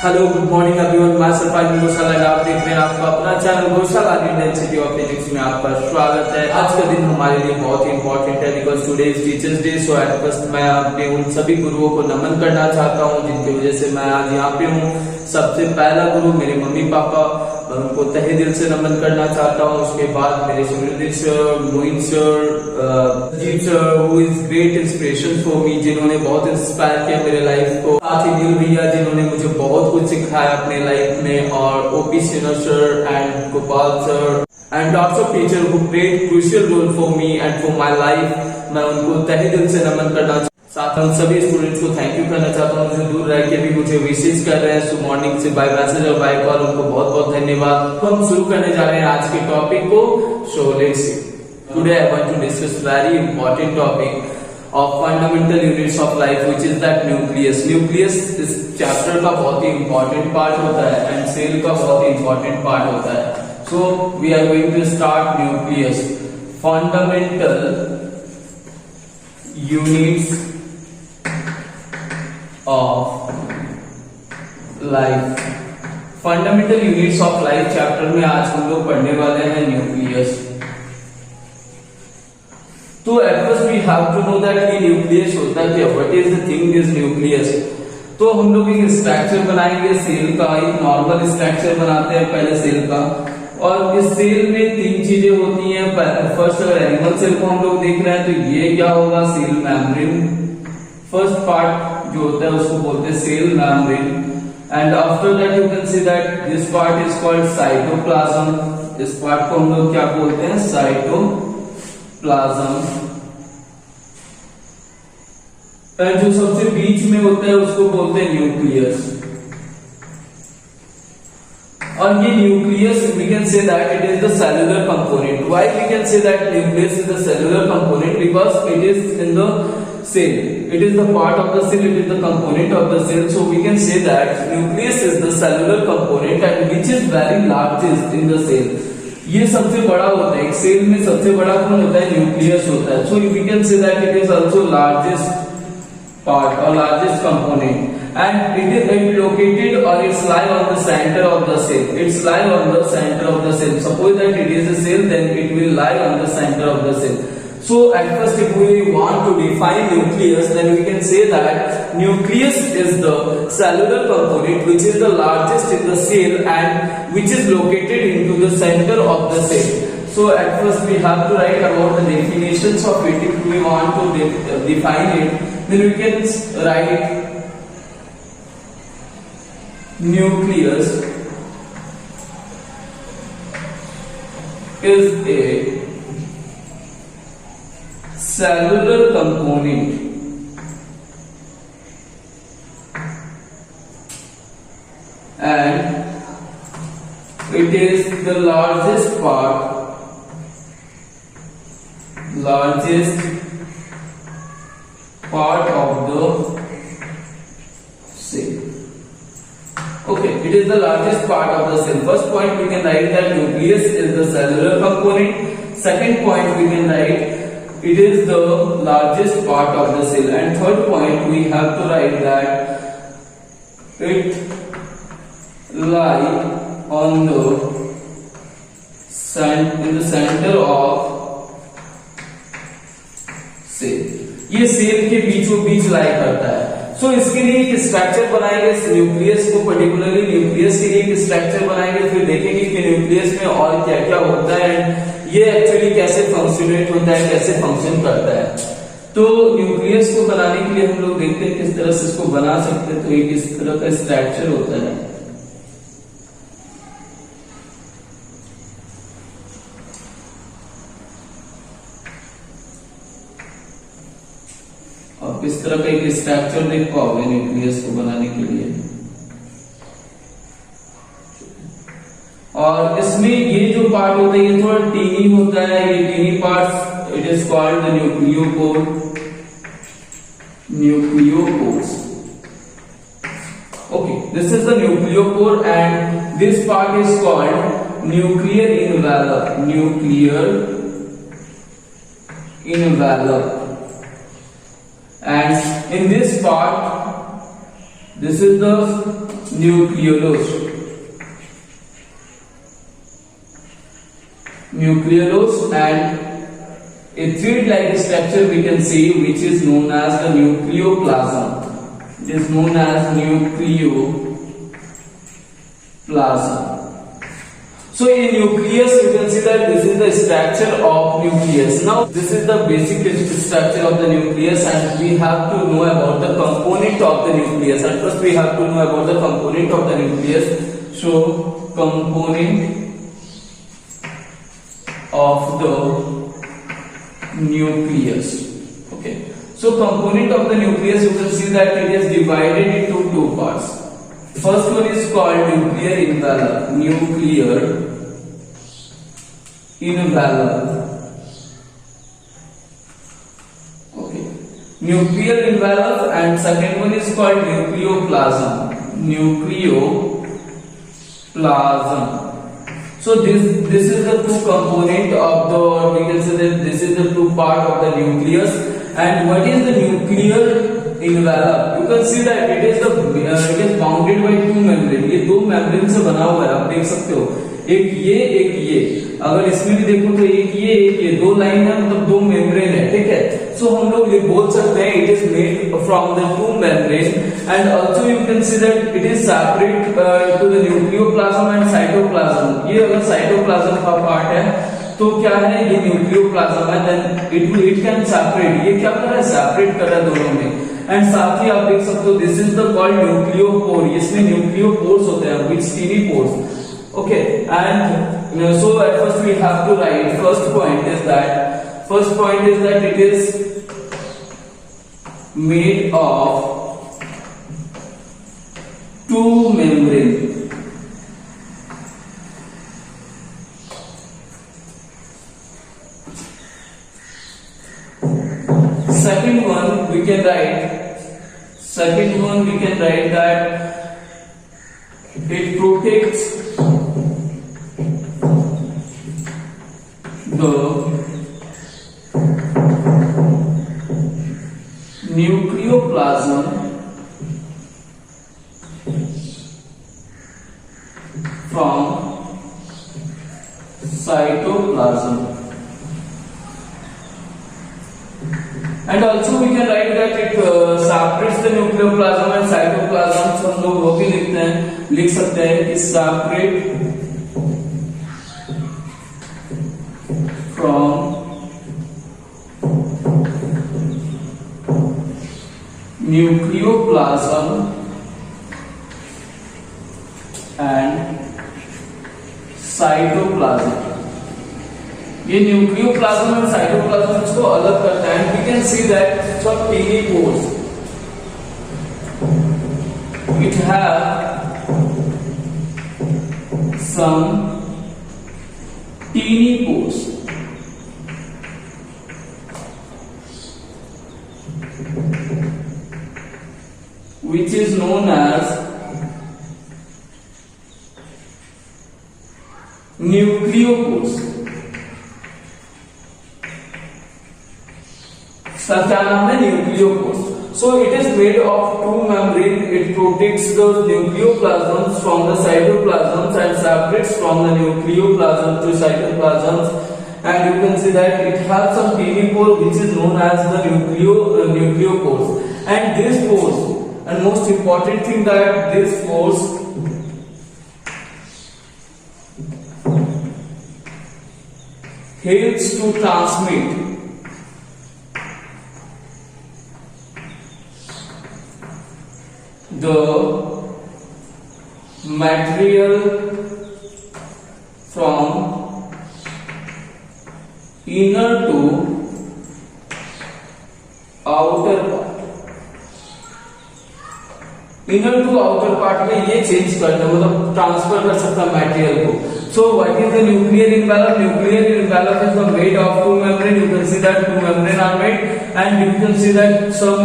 Hello good morning everyone, मैं सरफराज गौशाला और आप देख रहे हैं आपका अपना चैनल गौशाला डेंसिटी ऑफ फिजिक्स में आपका स्वागत है। आज का दिन हमारे लिए बहुत ही इंपॉर्टेंट है because today is teachers day. So at first मैं अपने उन सभी गुरुओं को नमन करना चाहता हूं जिनकी वजह से मैं आज यहाँ पे हूँ। सबसे पहला गुरु मेरे मम्मी पापा, मैं उनको तहे दिल से नमन करना चाहता हूँ। उसके बाद मेरे Smriti sir, Mohit sir, Jeet sir who is great inspiration for me, जिन्होंने बहुत इंस्पायर किया मेरे लाइफ को। साथ ही नील भैया जिन्होंने मुझे बहुत कुछ सिखाया अपने लाइफ में, और OP Sinha sir and Gopal sir and lots of teacher who played crucial role for me and for my life. मैं उनको तहे दिल से नमन करना साथ ही सभी स्टूडेंट्स को थैंक यू करना चाहता हूँ जो दूर रह के भी मुझे विशेष कर रहे हैं। सो मॉर्निंग से बाय मैसेज और बाय कॉल, उनको बहुत बहुत धन्यवाद। तो हम शुरू करने जा रहे हैं आज के टॉपिक को। So let's see, today I want to discuss very important topic of fundamental units of life which is that nucleus. Nucleus इस चैप्टर का बहुत ही इंपॉर्टेंट पार्ट होता है एंड सेल का बहुत ही इंपॉर्टेंट पार्ट होता है। So we are going to start nucleus, fundamental units of life. Fundamental units of life chapter में आज हम लोग पढ़ने वाले हैं न्यूक्लियस। तो at first we have to know that कि न्यूक्लियस होता है क्या, what is the thing is nucleus. तो हम लोग एक स्ट्रक्चर बनाएंगे सेल का, एक नॉर्मल स्ट्रक्चर बनाते हैं पहले सेल का। और इस सेल में तीन चीजें होती हैं। फर्स्ट अगर एनिमल सेल को हम लोग देख रहे हैं तो ये क्या होगा, सेल मेम्ब्रेन। फर्स्ट पार्ट जो होता है उसको बोलते हैं cell membrane, and after that you can see that this part is called cytoplasm. इस पार्ट को हम लोग क्या बोलते हैं, साइटोप्लाज्म। जो सबसे बीच में होता है उसको बोलते हैं न्यूक्लियस। और ये nucleus we can say that it is the cellular component. Why we can say that nucleus is the cellular component? Because it is in the cell. It is the part of the cell. It is the component of the cell. So we can say that nucleus is the cellular component and which is very largest in the cell. ये सबसे बड़ा होता है। एक cell में सबसे बड़ा कौन होता है, न्यूक्लियस होता है। So we can say that it is also largest part or largest component. And it is located or it's lie on the center of the cell. It's lie on the center of the cell. Suppose that it is a cell, then it will lie on the center of the cell. So at first if we want to define nucleus, then we can say that nucleus is the cellular component which is the largest in the cell and which is located into the center of the cell. So at first we have to write about the definitions of it. If we want to define it, then we can write nucleus is a cellular component and it is the largest part of the cell. Okay, it is the largest part of the cell. First point we can write that nucleus is the cellular component. Second point we can write it is the largest part of the cell. And third point we have to write that it lie on the center of cell. ये cell के बीचों बीच लाई करता है। सो इसके लिए एक structure बनाएंगे nucleus को, पर्टिकुलरली न्यूक्लियस के लिए एक स्ट्रक्चर बनाएंगे। फिर देखेंगे कि न्यूक्लियस में और क्या क्या होता है, ये एक्चुअली कैसे फंक्शनेट होता है, कैसे फंक्शन करता है। तो न्यूक्लियस को बनाने के लिए हम लोग देखते हैं किस तरह से इसको बना सकते हैं। तो एक इस तरह का स्ट्रक्चर होता है। अब इस तरह का एक स्ट्रक्चर देख पाओगे न्यूक्लियस को बनाने के लिए। और इसमें ये जो पार्ट होता है ये थोड़ा टीनी होता है। ये tiny part it is called the nucleopore. Okay, this is the nucleopore and this part is called nuclear envelope. And in this part, this is the nucleolus. Nucleolus, and a thread-like structure we can see, which is known as the nucleoplasm. It is known as nucleoplasm. So in nucleus, you can see that this is the structure of nucleus. Now this is the basic structure of the nucleus, and we have to know about the component of the nucleus. At first we have to know about the component of the nucleus. So component of the nucleus. Okay. So component of the nucleus, you can see that it is divided into two parts. First one is called nuclear envelope. Nuclear envelope. Okay. Nuclear envelope, and second one is called nucleoplasm. Nucleoplasm. So this is the two component of the, we can say that this is the two part of the nucleus. And what is the nuclear envelope? You can see that it is bounded by two membrane. ये दो membrane से बना हुआ है, आप देख सकते हो, एक ये. अगर इसमें भी देखो तो एक ये दो लाइन है, मतलब दो मेम्ब्रेन है, ठीक है. सो हम लोग ये बोल सकते हैं it is made from the two membrane, and also you can see that it is separate to the nucleoplasm and cytoplasm. ये अगर साइटोप्लाज्म का पार्ट है तो क्या है, ये न्यूक्लियोप्लाज्म है, देन इट कैन सेपरेट. ये क्या कर रहा है, सेपरेट कर रहा है दोनों में. एंड साथ ही आप देख सकते हो this is the called nucleopore. इसमें न्यूक्लियोपोर्स होते हैं, which tiny pores. Okay, and so at first we have to write first point is that it is made of two membrane. Second one we can write that it protects the nucleoplasm from cytoplasm. And also we can write that it separates the nucleoplasm and cytoplasm. So हम लोग वो भी लिख सकते हैं कि separate from nucleoplasm and cytoplasm. ये nucleoplasm और साइटोप्लाज्म इसको अलग करता है. And we can see that सब tiny pores, it have some tiny pores which is known as nucleopores. क्या नाम है, nucleopores. So it is made of two membrane. It protects the nucleoplasms from the cytoplasms and separates from the nucleoplasm to cytoplasms. And you can see that it has some teeny pore which is known as the nucleopores. And these pores, and most important thing that these pores helps to transmit the material from inner to outer part. Inner to outer part में ये change करता है, मतलब transfer कर सकता है material को. So what is the nuclear envelope? Nuclear envelope is made of two membrane. You can see that two membrane are made, and you can see that some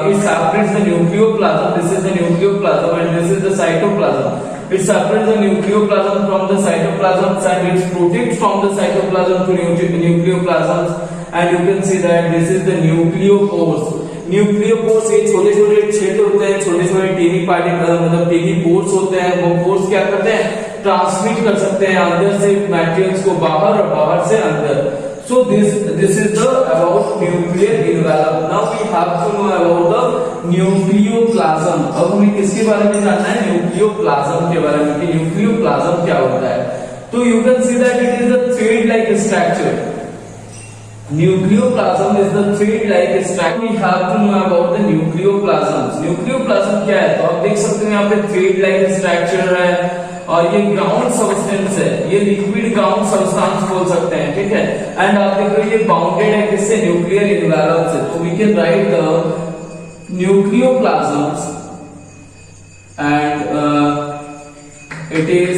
it separates the nucleoplasm. This is the nucleoplasm and this is the cytoplasm. It separates the nucleoplasm from the cytoplasm and it protects from the cytoplasm to nucleoplasms. And you can see that this is the nucleopores. न्यूक्लियोपोर्स ये छोटे छोटे क्षेत्र होते हैं, छोटे छोटे tiny particle मतलब tiny pores होते हैं। वो पोर्स क्या करते हैं, ट्रांसमिट कर सकते हैं अंदर से मटेरियल्स को बाहर और बाहर से अंदर। So this is the about nuclear envelope. Now we have to know about the nucleoplasm. अब हमें किसके बारे में जानना है, न्यूक्लियोप्लाज्म के बारे में कि न्यूक्लियोप्लाज्म क्या होता है। तो you can see that it is a thread-like structure. Nucleoplasm is the thread-like structure. We have to know about the nucleoplasms. Nucleoplasm क्या है, तो आप देख सकते हैं यहाँ पे thread-like structure है और ये ग्राउंड सब्सटेंस है, ये लिक्विड ग्राउंड सब्सटेंस बोल सकते हैं, ठीक है। एंड आप देख रहे हो ये बाउंडेड है किससे, न्यूक्लियर एनवेलप से। तो we can write the nucleoplasms and it is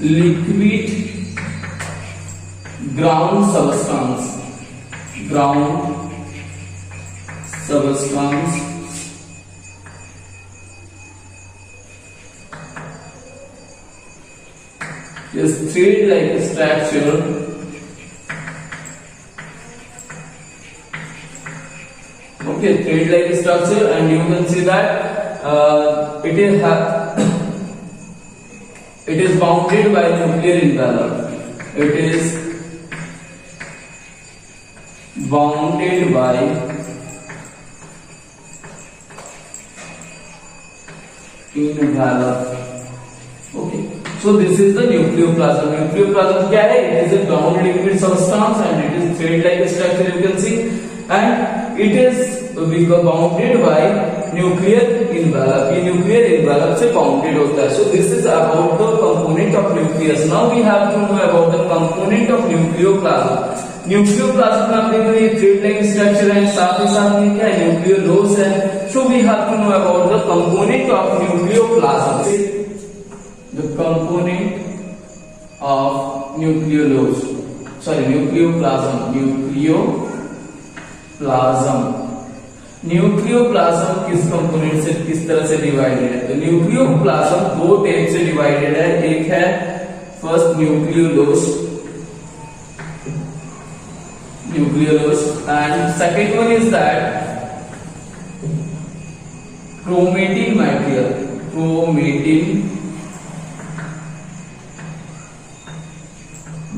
liquid ground substance, is thread-like structure okay, thread-like structure, and you can see that it is bounded by nuclear envelope. It is bounded by envelope. Okay. So this is the nucleoplasm. Nucleoplasm क्या है? It is a ground liquid substance and it is thread-like structure, you can see, and it is bounded by nuclear envelope. ये nuclear envelope से bounded होता है. So this is about the component of nucleus. Now we have to know about the component of nucleoplasm. Nucleoplasm में आप देख रहे हैं thread-like structure है, साथ ही साथ ये क्या है, न्यूक्लियोलोस है. So we have to know about the component of nucleoplasm. The component of nucleoplasm किस कंपोनेंट से किस तरह से डिवाइडेड है, तो न्यूक्लियोप्लाज्म दो टाइप से डिवाइडेड है. एक है first nucleolus and second one is that chromatin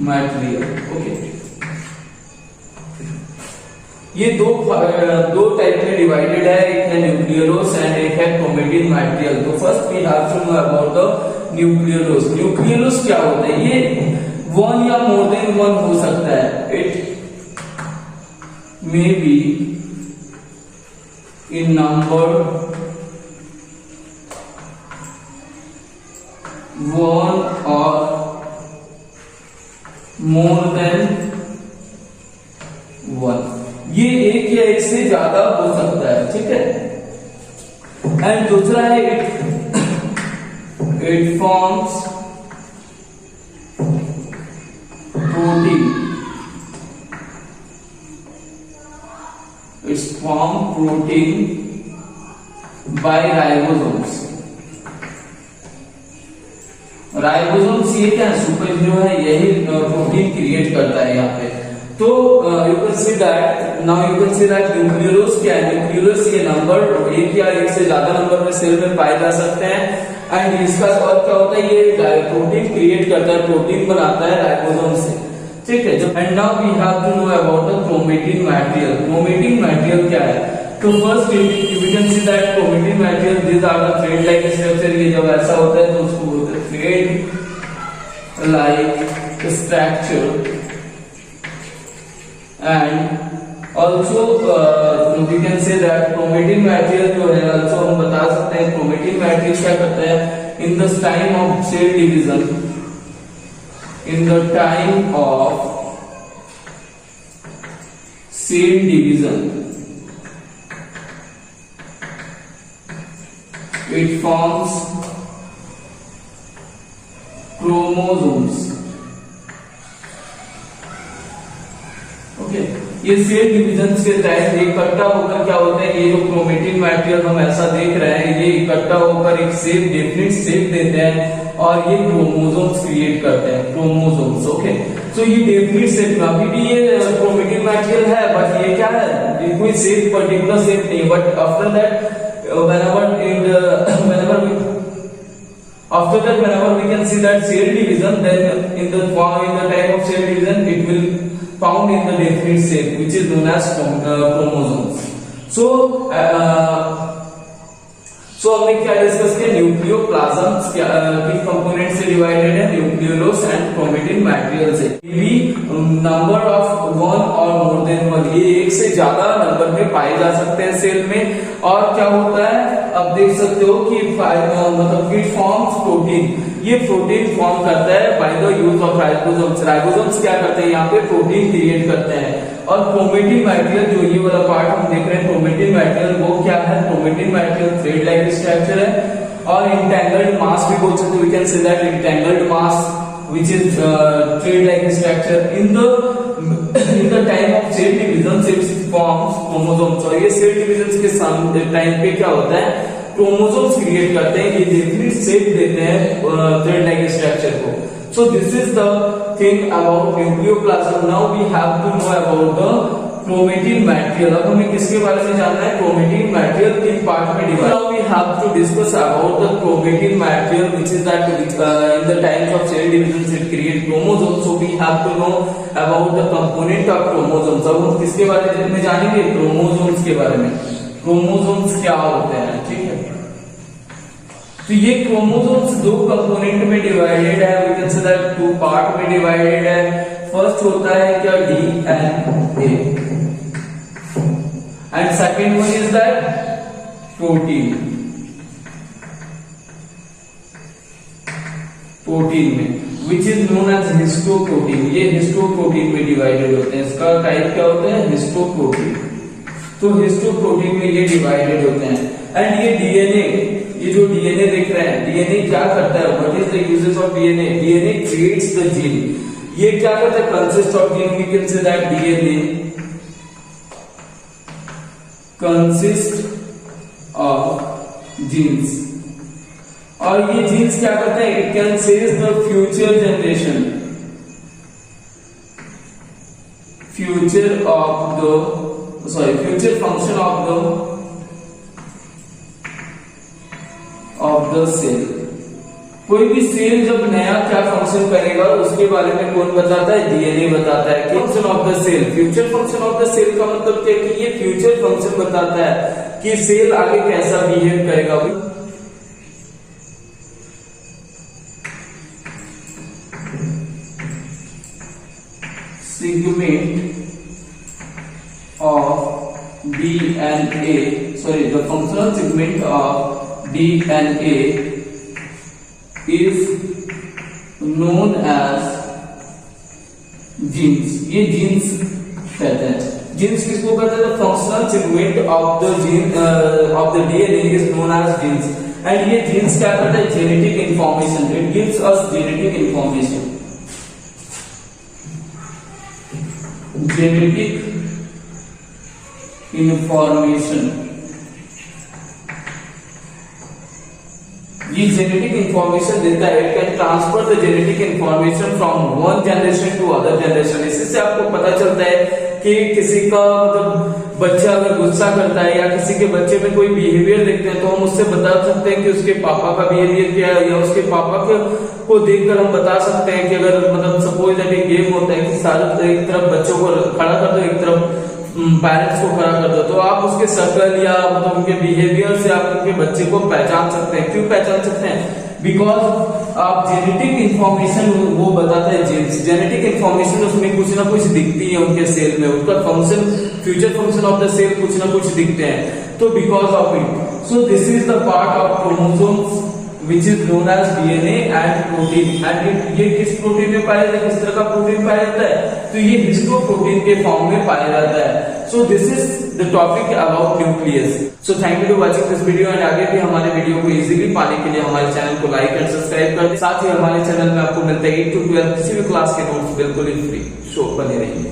material. Okay, ये दो टाइप में डिवाइडेड है, एक है न्यूक्लियोलोस एंड एक है क्रोमेटिन मटेरियल. तो first we have to know about the nucleolus. Nucleolus क्या होता है, ये वन या मोर देन वन हो सकता है. It may be in number one और मोर देन वन. ये एक या एक से ज्यादा हो सकता है, ठीक है. एंड दूसरा है it forms protein. It's form protein bye ribosomes. Ribosomes ये क्या है, सुपर जो है यही प्रोटीन क्रिएट करता है यहाँ पे. तो you can see that now you can see that nucleolus क्या है, न्यूक्लियोलोस ये नंबर एक या एक से ज्यादा नंबर में सेल में पाए जा सकते हैं. एंड इसका और क्या होता है, ये प्रोटीन क्रिएट करता है, प्रोटीन बनाता है राइबोसोम से, ठीक है. And now we have to know about the chromatin material. Chromatin material क्या है, तो first you can see that chromatin material this are the thread like structure. ये जब ऐसा होता है तो उसको बोलते हैं thread like structure. And also we can say that chromatin material जो है, ऑल्सो हम बता सकते हैं क्रोमेटिन मटेरियल क्या करता है in the time of cell division. In the time of cell division it forms chromosomes. Okay, ये सेल डिविजन के तहत इकट्ठा होकर क्या होते हैं, ये जो क्रोमेटिन मटेरियल हम ऐसा देख रहे हैं, ये इकट्ठा होकर एक शेप, डेफिनेट शेप देते हैं और ये क्रोमोसोम्स क्रिएट करते हैं, क्रोमोसोम्स। ओके, तो ये डेफिनेट शेप, अभी भी ये क्रोमेटिन मटेरियल है, बट ये क्या है, ये कोई शेप, पर्टिकुलर शेप नहीं, but after that whenever we can see that cell division, then in the time of cell division it will found in the definite shape which is known as chromosomes. So हमने क्या discuss किया, nucleoplasm की component से divided है, nucleolus and chromatin material से। भी number of one और more than one, ये एक से ज्यादा नंबर में पाए जा सकते हैं सेल में। और क्या होता है, अब देख सकते हो कि मतलब इट फॉर्म्स प्रोटीन, ये प्रोटीन फॉर्म करता है by the use of ribosomes. Ribosomes क्या करते हैं, यहाँ पे प्रोटीन क्रिएट करते हैं। और क्रोमेटिन मटेरियल, जो ये वाला पार्ट हम देख रहे हैं क्रोमेटिन मटेरियल, वो क्या है, chromatin material thread like structure है। और इंटेंगल्ड मास भी बोल सकते हो, we can say that entangled mass which is thread like structure in the time of cell division it forms chromosomes। और ये सेल डिविजन के टाइम पे क्या होता है, क्रोमोसोम्स क्रिएट करते हैं, ये डेफिनेट शेप देते हैं थ्रेड लाइक स्ट्रक्चर को। So this is the thing about nucleoplasm. Now we have to know about the chromatin material। अब हमें किसके बारे में जानना है, chromatin material तीन पार्ट में divide. Now we have to discuss about the chromatin material which is that in the times of cell division it create chromosomes। So we have to know about the component of chromosomes। अब हम किसके बारे में जानेंगे, chromosomes के बारे में। Chromosomes क्या होते हैं, ठीक है। तो ये क्रोमोसोम्स दो कंपोनेंट में डिवाइडेड है, we can say that two part में डिवाइडेड है। फर्स्ट होता है क्या, DNA, and second one is that protein. Protein में which is known as histoprotein, ये हिस्टोप्रोटीन में डिवाइडेड होते हैं। इसका टाइप क्या होता है, हिस्टोप्रोटीन। तो हिस्टोप्रोटीन में ये डिवाइडेड होते हैं। एंड ये डीएनए, ये जो डीएनए देख रहे हैं, डीएनए क्या करता है, what is the uses of DNA, DNA creates the gene. ये क्या करता है, consist of gene, we can say that DNA consist of genes. और ये जीन्स क्या करते हैं, it can says the future generation, future function of the cell. कोई भी सेल जब नया क्या फंक्शन करेगा उसके बारे में कौन बताता है, डीएनए बताता है। Function of the cell, future function of the cell का मतलब क्या, कि ये फ्यूचर फंक्शन बताता है कि सेल आगे कैसा बिहेव करेगा। Segment of DNA, sorry the functional segment of DNA is known as genes। ये जीन्स कहते हैं। जीन्स किसको कहते हैं, functional segment of the gene of the DNA is known as genes। And ये जीन्स क्या करता है, genetic information, it gives us genetic information. Genetic information, ये जेनेटिक इंफॉर्मेशन देता है। It can transfer the genetic information from one generation to other generation. इससे आपको पता चलता है कि किसी का मतलब बच्चा अगर गुस्सा करता है या किसी के बच्चे में कोई बिहेवियर देखते हैं तो हम उससे बता सकते हैं कि उसके पापा का बिहेवियर क्या है, या उसके पापा को देखकर हम बता सकते हैं कि अगर मतलब सपोज दैट एक गेम होता है कि सारे एक तरफ बच्चों को खड़ा कर दो, एक तरफ पेरेंट्स को खड़ा कर दो, तो आप उसके शक्ल या मतलब उनके बिहेवियर से आप उनके बच्चे को पहचान सकते हैं। क्यों पहचान सकते हैं, बिकॉज आप जेनेटिक इंफॉर्मेशन वो बताता है जीन्स। जेनेटिक इंफॉर्मेशन उसमें कुछ ना कुछ दिखती है उनके सेल में, उसका function, future function of the cell कुछ ना कुछ दिखते हैं। तो because of it, so this is the part of chromosomes which is known as DNA and protein। and ये किस प्रोटीन में पाया जाता है, किस तरह का प्रोटीन पाया जाता है, तो ये हिस्टोप्रोटीन के फॉर्म में पाया जाता है। सो this is the topic about nucleus. So thank you for watching this video, and आगे भी हमारे वीडियो को इजीली पाने के लिए हमारे चैनल को लाइक एंड सब्सक्राइब कर दें। साथ ही हमारे चैनल में आपको मिलता है 8 to 12 किसी भी क्लास के नोट्स बिल्कुल ही फ्री। सो बने रहिए।